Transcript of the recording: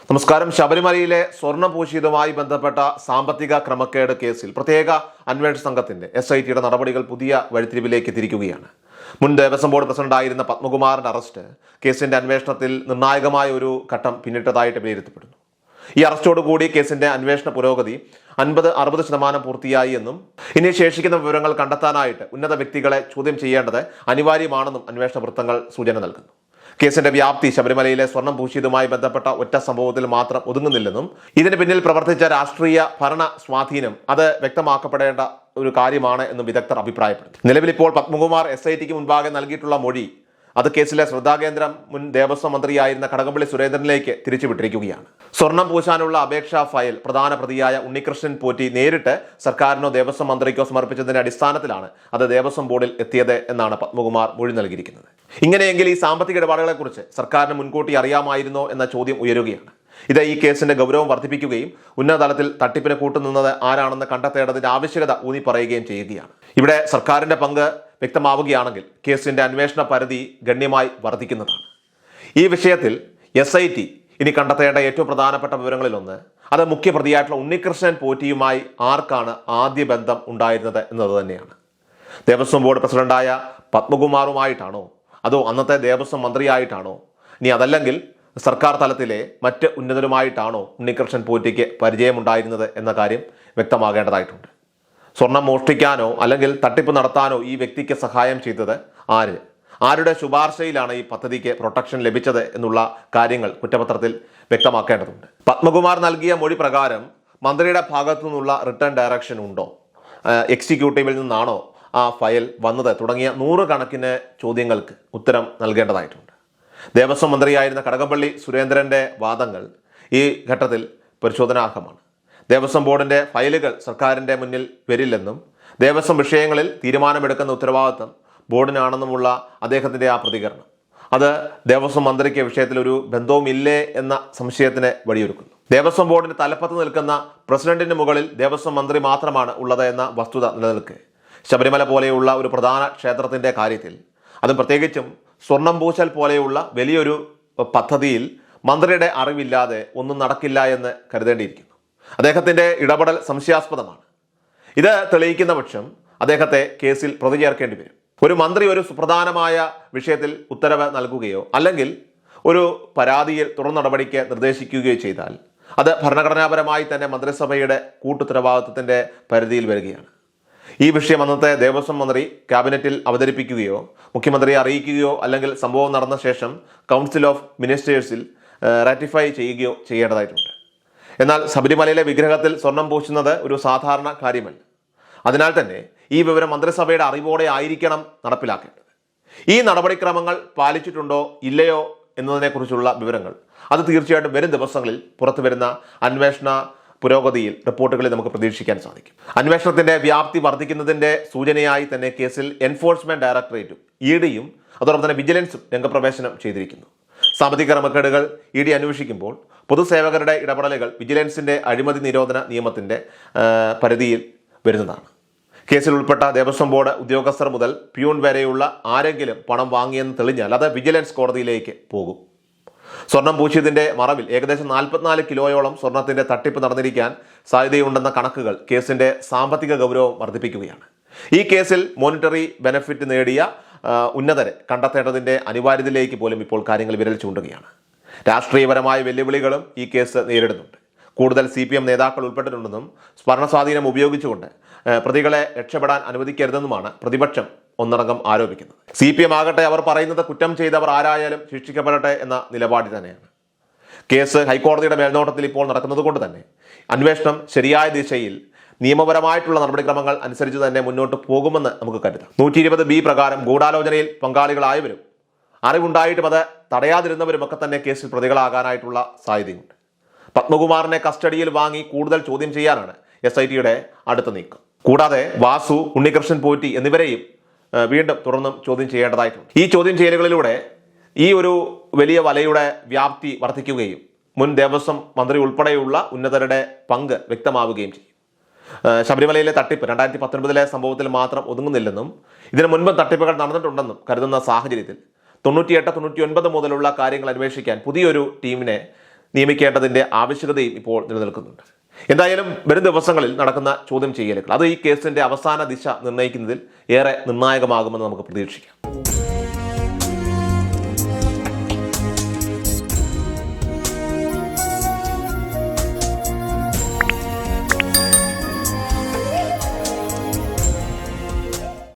നമസ്കാരം. ശബരിമലയിലെ സ്വർണം പൂശിയതുമായി ബന്ധപ്പെട്ട സാമ്പത്തിക ക്രമക്കേട് കേസിൽ പ്രത്യേക അന്വേഷണ സംഘത്തിന്റെ SITയുടെ നടപടികൾ പുതിയ വഴിത്തിരിവിലേക്ക് തിരിക്കുകയാണ്. മുൻ ദേവസ്വം ബോർഡ് പ്രസിഡന്റായിരുന്ന പത്മകുമാറിന്റെ അറസ്റ്റ് കേസിന്റെ അന്വേഷണത്തിൽ നിർണായകമായ ഒരു ഘട്ടം പിന്നിട്ടതായിട്ട് വിലയിരുത്തപ്പെടുന്നു. ഈ അറസ്റ്റോടുകൂടി കേസിന്റെ അന്വേഷണ പുരോഗതി 50-60% പൂർത്തിയായി എന്നും ഇനി ശേഷിക്കുന്ന വിവരങ്ങൾ കണ്ടെത്താനായിട്ട് ഉന്നത വ്യക്തികളെ ചോദ്യം ചെയ്യേണ്ടത് അനിവാര്യമാണെന്നും അന്വേഷണ വൃത്തങ്ങൾ സൂചന നൽകുന്നു. കേസിന്റെ വ്യാപ്തി ശബരിമലയിലെ സ്വർണം പൂശിയതുമായി ബന്ധപ്പെട്ട ഒറ്റ സംഭവത്തിൽ മാത്രം ഒതുങ്ങുന്നില്ലെന്നും ഇതിന് പിന്നിൽ പ്രവർത്തിച്ച രാഷ്ട്രീയ ഭരണ സ്വാധീനം അത് വ്യക്തമാക്കപ്പെടേണ്ട ഒരു കാര്യമാണ് എന്നും വിദഗ്ധർ അഭിപ്രായപ്പെടുന്നു. നിലവിൽ ഇപ്പോൾ പത്മകുമാർ SITക്ക് മുൻപാകെ നൽകിയിട്ടുള്ള മൊഴി അത് കേസിലെ ശ്രദ്ധാകേന്ദ്രം മുൻ ദേവസ്വം മന്ത്രിയായിരുന്ന കടകംപള്ളി സുരേന്ദ്രനിലേക്ക് തിരിച്ചുവിട്ടിരിക്കുകയാണ്. സ്വർണം പൂശാനുള്ള അപേക്ഷാ ഫയൽ പ്രധാന പ്രതിയായ ഉണ്ണികൃഷ്ണൻ പോറ്റി നേരിട്ട് സർക്കാരിനോ ദേവസ്വം മന്ത്രിക്കോ സമർപ്പിച്ചതിന്റെ അടിസ്ഥാനത്തിലാണ് അത് ദേവസ്വം ബോർഡിൽ എത്തിയത് എന്നാണ് പത്മകുമാർ മൊഴി നൽകിയിരിക്കുന്നത്. ഇങ്ങനെയെങ്കിൽ ഈ സാമ്പത്തിക ഇടപാടുകളെക്കുറിച്ച് സർക്കാരിന് മുൻകൂട്ടി അറിയാമായിരുന്നോ എന്ന ചോദ്യം ഉയരുകയാണ്. ഇത് ഈ കേസിന്റെ ഗൗരവം വർദ്ധിപ്പിക്കുകയും ഉന്നതതലത്തിൽ തട്ടിപ്പിന് കൂട്ടുനിന്നത് ആരാണെന്ന് കണ്ടെത്തേണ്ടതിന്റെ ആവശ്യകത ഊന്നി പറയുകയും ചെയ്യുകയാണ്. ഇവിടെ സർക്കാരിന്റെ പങ്ക് വ്യക്തമാവുകയാണെങ്കിൽ കേസിന്റെ അന്വേഷണ പരിധി ഗണ്യമായി വർദ്ധിക്കുന്നതാണ്. ഈ വിഷയത്തിൽ SIT ഇനി കണ്ടെത്തേണ്ട ഏറ്റവും പ്രധാനപ്പെട്ട വിവരങ്ങളിലൊന്ന് അത് മുഖ്യപ്രതിയായിട്ടുള്ള ഉണ്ണികൃഷ്ണൻ പോറ്റിയുമായി ആർക്കാണ് ആദ്യ ബന്ധം ഉണ്ടായിരുന്നത് എന്നത് തന്നെയാണ്. ദേവസ്വം ബോർഡ് പ്രസിഡന്റായ പത്മകുമാറുമായിട്ടാണോ അതോ അന്നത്തെ ദേവസ്വം മന്ത്രിയായിട്ടാണോ ഇനി അതല്ലെങ്കിൽ സർക്കാർ തലത്തിലെ മറ്റ് ഉന്നതരുമായിട്ടാണോ ഉണ്ണികൃഷ്ണൻ പോറ്റിക്ക് പരിചയമുണ്ടായിരുന്നത് എന്ന കാര്യം വ്യക്തമാകേണ്ടതായിട്ടുണ്ട്. സ്വർണം മോഷ്ടിക്കാനോ അല്ലെങ്കിൽ തട്ടിപ്പ് നടത്താനോ ഈ വ്യക്തിക്ക് സഹായം ചെയ്തത് ആരുടെ ശുപാർശയിലാണ് ഈ പദ്ധതിക്ക് പ്രൊട്ടക്ഷൻ ലഭിച്ചത് എന്നുള്ള കാര്യങ്ങൾ കുറ്റപത്രത്തിൽ വ്യക്തമാക്കേണ്ടതുണ്ട്. പത്മകുമാർ നൽകിയ മൊഴി പ്രകാരം മന്ത്രിയുടെ ഭാഗത്തു നിന്നുള്ള റിട്ടേൺ ഡയറക്ഷൻ ഉണ്ടോ, എക്സിക്യൂട്ടീവിൽ നിന്നാണോ ആ ഫയൽ വന്നത് തുടങ്ങിയ 100 കണക്കിന് ചോദ്യങ്ങൾക്ക് ഉത്തരം നൽകേണ്ടതായിട്ടുണ്ട്. ദേവസ്വം മന്ത്രിയായിരുന്ന കടകംപള്ളി സുരേന്ദ്രന്റെ വാദങ്ങൾ ഈ ഘട്ടത്തിൽ പരിശോധനാർഹമാണ്. ദേവസ്വം ബോർഡിന്റെ ഫയലുകൾ സർക്കാരിന്റെ മുന്നിൽ വരില്ലെന്നും ദേവസ്വം വിഷയങ്ങളിൽ തീരുമാനമെടുക്കുന്ന ഉത്തരവാദിത്വം ബോർഡിനാണെന്നുമുള്ള അദ്ദേഹത്തിന്റെ ആ പ്രതികരണം അത് ദേവസ്വം മന്ത്രിക്ക് വിഷയത്തിൽ ഒരു ബന്ധവുമില്ലേ എന്ന സംശയത്തിന് വഴിയൊരുക്കുന്നു. ദേവസ്വം ബോർഡിന്റെ തലപ്പത്ത് നിൽക്കുന്ന പ്രസിഡന്റിന് മുകളിൽ ദേവസ്വം മന്ത്രി മാത്രമാണ് ഉള്ളത് എന്ന വസ്തുത നിലനിൽക്കെ ശബരിമല പോലെയുള്ള ഒരു പ്രധാന ക്ഷേത്രത്തിന്റെ കാര്യത്തിൽ അതും പ്രത്യേകിച്ചും സ്വർണം പൂശൽ പോലെയുള്ള വലിയൊരു പദ്ധതിയിൽ മന്ത്രിയുടെ അറിവില്ലാതെ ഒന്നും നടക്കില്ല എന്ന് കരുതേണ്ടിയിരിക്കുന്നു. അദ്ദേഹത്തിന്റെ ഇടപെടൽ സംശയാസ്പദമാണ്. ഇത് തെളിയിക്കുന്ന പക്ഷം അദ്ദേഹത്തെ കേസിൽ പ്രതി ചേർക്കേണ്ടി വരും. ഒരു മന്ത്രി ഒരു സുപ്രധാനമായ വിഷയത്തിൽ ഉത്തരവ് നൽകുകയോ അല്ലെങ്കിൽ ഒരു പരാതിയിൽ തുടർ നടപടിക്ക് നിർദ്ദേശിക്കുകയോ ചെയ്താൽ അത് ഭരണഘടനാപരമായി തന്നെ മന്ത്രിസഭയുടെ കൂട്ടുത്തരവാദിത്വത്തിന്റെ പരിധിയിൽ വരികയാണ്. ഈ വിഷയം അന്നത്തെ ദേവസ്വം മന്ത്രി ക്യാബിനറ്റിൽ അവതരിപ്പിക്കുകയോ മുഖ്യമന്ത്രിയെ അറിയിക്കുകയോ അല്ലെങ്കിൽ സംഭവം നടന്ന ശേഷം കൗൺസിൽ ഓഫ് മിനിസ്റ്റേഴ്സിൽ റാറ്റിഫൈ ചെയ്യുകയോ ചെയ്യേണ്ടതായിട്ടുണ്ട്. എന്നാൽ ശബരിമലയിലെ വിഗ്രഹത്തിൽ സ്വർണം പൂശുന്നത് ഒരു സാധാരണ കാര്യമല്ല. അതിനാൽ തന്നെ ഈ വിവരം മന്ത്രിസഭയുടെ അറിവോടെ ആയിരിക്കണം നടപ്പിലാക്കേണ്ടത്. ഈ നടപടിക്രമങ്ങൾ പാലിച്ചിട്ടുണ്ടോ ഇല്ലയോ എന്നതിനെക്കുറിച്ചുള്ള വിവരങ്ങൾ അത് തീർച്ചയായിട്ടും വരും ദിവസങ്ങളിൽ പുറത്തു വരുന്ന അന്വേഷണ പുരോഗതിയിൽ റിപ്പോർട്ടുകളിൽ നമുക്ക് പ്രതീക്ഷിക്കാൻ സാധിക്കും. അന്വേഷണത്തിന്റെ വ്യാപ്തി വർദ്ധിക്കുന്നതിന്റെ സൂചനയായി തന്നെ കേസിൽ എൻഫോഴ്സ്മെന്റ് ഡയറക്ടറേറ്റും EDയും അതോടൊപ്പം തന്നെ വിജിലൻസും രംഗപ്രവേശനം ചെയ്തിരിക്കുന്നു. സാമ്പത്തിക ക്രമക്കേടുകൾ ED അന്വേഷിക്കുമ്പോൾ പൊതുസേവകരുടെ ഇടപെടലുകൾ വിജിലൻസിന്റെ അഴിമതി നിരോധന നിയമത്തിന്റെ പരിധിയിൽ വരുന്നതാണ്. കേസിൽ ഉൾപ്പെട്ട ദേവസ്വം ബോർഡ് ഉദ്യോഗസ്ഥർ മുതൽ പ്യൂൺ വരെയുള്ള ആരെങ്കിലും പണം വാങ്ങിയെന്ന് തെളിഞ്ഞാൽ അത് വിജിലൻസ് കോടതിയിലേക്ക് പോകും. സ്വർണം പൂശിയതിന്റെ മറവിൽ ഏകദേശം 44 കിലോയോളം സ്വർണത്തിന്റെ തട്ടിപ്പ് നടന്നിരിക്കാൻ സാധ്യതയുണ്ടെന്ന കണക്കുകൾ കേസിന്റെ സാമ്പത്തിക ഗൗരവം വർദ്ധിപ്പിക്കുകയാണ്. ഈ കേസിൽ മോണിറ്ററി ബെനഫിറ്റ് നേടിയ ഉന്നതരെ കണ്ടെത്തേണ്ടതിന്റെ അനിവാര്യതയിലേക്ക് പോലും ഇപ്പോൾ കാര്യങ്ങൾ വിരൽ ചൂണ്ടുകയാണ്. രാഷ്ട്രീയപരമായ വെല്ലുവിളികളും ഈ കേസ് നേരിടുന്നുണ്ട്. കൂടുതൽ CPM നേതാക്കൾ ഉൾപ്പെട്ടിട്ടുണ്ടെന്നും ഭരണസ്വാധീനം ഉപയോഗിച്ചുകൊണ്ട് പ്രതികളെ രക്ഷപ്പെടാൻ അനുവദിക്കരുതെന്നുമാണ് പ്രതിപക്ഷം ഒന്നടങ്കം ആരോപിക്കുന്നത്. CPM ആകട്ടെ അവർ പറയുന്നത് കുറ്റം ചെയ്തവർ ആരായാലും ശിക്ഷിക്കപ്പെടട്ടെ എന്ന നിലപാടിൽ തന്നെയാണ്. കേസ് ഹൈക്കോടതിയുടെ മേൽനോട്ടത്തിൽ ഇപ്പോൾ നടക്കുന്നത് കൊണ്ട് തന്നെ അന്വേഷണം ശരിയായ ദിശയിൽ നിയമപരമായിട്ടുള്ള നടപടിക്രമങ്ങൾ അനുസരിച്ച് തന്നെ മുന്നോട്ട് പോകുമെന്ന് നമുക്ക് കരുതാം. 120B പ്രകാരം ഗൂഢാലോചനയിൽ പങ്കാളികളായവരും അറിവുണ്ടായിട്ടും അത് തടയാതിരുന്നവരും ഒക്കെ തന്നെ കേസിൽ പ്രതികളാകാനായിട്ടുള്ള സാധ്യതയുണ്ട്. പത്മകുമാറിനെ കസ്റ്റഡിയിൽ വാങ്ങി കൂടുതൽ ചോദ്യം ചെയ്യാനാണ് SITയുടെ അടുത്ത നീക്കം. കൂടാതെ വാസു, ഉണ്ണികൃഷ്ണൻ പോറ്റി എന്നിവരെയും വീണ്ടും തുടർന്നും ചോദ്യം ചെയ്യേണ്ടതായിട്ടുണ്ട്. ഈ ചോദ്യം ചെയ്യലുകളിലൂടെ ഈ ഒരു വലിയ വലയുടെ വ്യാപ്തി വർദ്ധിക്കുകയും മുൻ ദേവസ്വം മന്ത്രി ഉൾപ്പെടെയുള്ള ഉന്നതരുടെ പങ്ക് വ്യക്തമാവുകയും ചെയ്യും. ശബരിമലയിലെ തട്ടിപ്പ് 2019 സംഭവത്തിൽ മാത്രം ഒതുങ്ങുന്നില്ലെന്നും ഇതിനു മുൻപ് തട്ടിപ്പുകൾ നടന്നിട്ടുണ്ടെന്നും കരുതുന്ന സാഹചര്യത്തിൽ 98-99 മുതലുള്ള കാര്യങ്ങൾ അന്വേഷിക്കാൻ പുതിയൊരു ടീമിനെ നിയമിക്കേണ്ടതിൻ്റെ ആവശ്യകതയും ഇപ്പോൾ നിലനിൽക്കുന്നുണ്ട്. എന്തായാലും വരും ദിവസങ്ങളിൽ നടക്കുന്ന ചോദ്യം ചെയ്യലുകൾ അത് ഈ കേസിൻ്റെ അവസാന ദിശ നിർണ്ണയിക്കുന്നതിൽ ഏറെ നിർണായകമാകുമെന്ന് നമുക്ക് പ്രതീക്ഷിക്കാം.